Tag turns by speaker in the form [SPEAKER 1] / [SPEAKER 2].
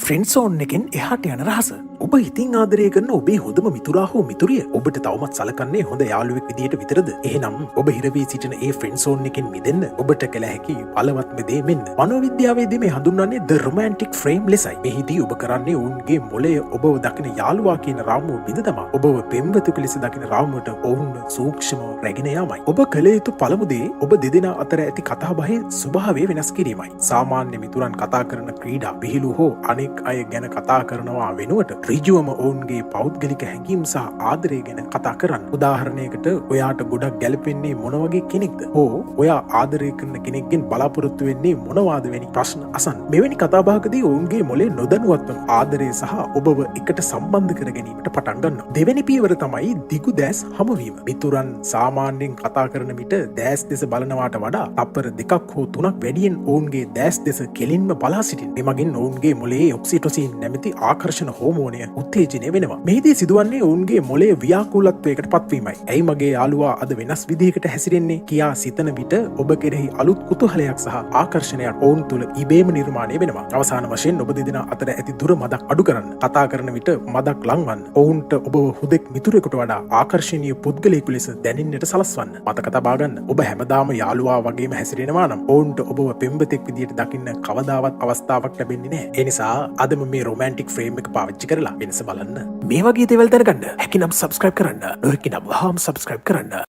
[SPEAKER 1] Friend zone එකෙන් එහාට යන රහස. ඔබ ඉතින් ආදරය කරන ඔබේ හොඳම මිතුරා හෝ මිතුරිය ඔබට තවමත් සලකන්නේ හොඳ යාළුවෙක් විදියට විතරද? එහෙනම් ඔබ හිරවී සිටින ඒ ෆ්‍රෙන්ඩ් සෝන් එකෙන් මිදෙන්න ඔබට කළ හැකි බලවත්ම දේ මෙන්න. මනෝවිද්‍යාවේදී මේ හඳුන්වන්නේ the romantic frame ලෙසයි. මෙහිදී ඔබ කරන්නේ ඔවුන්ගේ මොළය ඔබව දකින යාළුවා කියන රාමුව බිඳ දමා ඔබව පෙම්වතෙකු ලෙස දකින රාමුවට ඔවුන්ව සූක්ෂමව රැගෙන යාමයි. ඔබ කළ යුතු පළමු දේ ඔබ දෙදෙනා අතර ඇති කතාබහේ ස්වභාවය වෙනස් කිරීමයි. සාමාන්‍ය මිතුරන් කතා කරන ක්‍රීඩා විහිළු හෝ අනෙක් අය ගැන කතා කරනවා වෙනුවට ඍජුවම ඔවුන්ගේ පෞද්ගලික හැඟීම් සහ ආදරය ගැන කතා කරන්න. උදාහරණයකට ඔයාට ගොඩක් ගැලපෙන්නේ මොන වගේ කෙනෙක්ද? හෝ ඔයා ආදරය කරන කෙනෙක්ගෙන් බලාපොරොත්තු වෙන්නේ මොනවාද වැනි ප්‍රශ්න අසන්න. මෙවැනි කතාබහකදී ඔවුන්ගේ මොලේ නොදැනුවත්වම ආදරය සහ ඔබව එකට සම්බන්ධ කර ගැනීමට පටන් ගන්නවා. දෙවැනි පියවර තමයි දිගු දැස් හමුවීම. මිතුරන් සාමාන්‍යයෙන් කතා කරන විට දැස් දෙස බලනවාට වඩා තප්පර 2ක් හෝ 3ක් වැඩියෙන් ඔවුන්ගේ දැස් දෙස කෙලින්ම බලා සිටින්න. එමගින් ඔවුන්ගේ මොලේ ඔක්සිටොසින් නැමැති ආකර්ෂණ හෝමෝනය උත්තේජනය වෙනවා. මෙහිදී සිදුවන්නේ ඔවුන්ගේ මොලේ ව්‍යාකූලත්වයකට පත්වීමයි. ඇයි මගේ යාළුවා අද වෙනස් විදිහකට හැසිරෙන්නේ කියා සිතන විට ඔබ කෙරෙහි අලුත් කුතුහලයක් සහ ආකර්ෂණයක් ඔවුන් තුළ ඉබේම නිර්මාණය වෙනවා. අවසාන වශයෙන් ඔබ දෙදෙනා අතර ඇති දුර මදක් අඩු කරන්න. කතා කරන විට මදක් ලංවන්න. ඔවුන්ට ඔබ හුදෙක් මිතුරෙකුට වඩා ආකර්ශනීය පුද්ගලයෙකු ලෙස දැනෙන්නට සලස්වන්න. මතක තබා ගන්න. ඔබ හැමදාම යාළුවා වගේම හැසිරෙනවා නම් ඔවුන්ට ඔබව පෙම්වතෙක් විදියට දකින්න කවදාවත් අවස්ථාවක් ලැබෙන්නේ නැහැ. ඒ නිසා අදම මේ රොමැන්ටික් ෆ්‍රේම් එක පාවිච්චි කරලා වෙනස බලන්න. මේ වගේ දේවල් දැනගන්න හැකිනම් සබ්ස්ක්‍රයිබ් කරන්න. නොහැකිනම් වහාම සබ්ස්ක්‍රයිබ් කරන්න.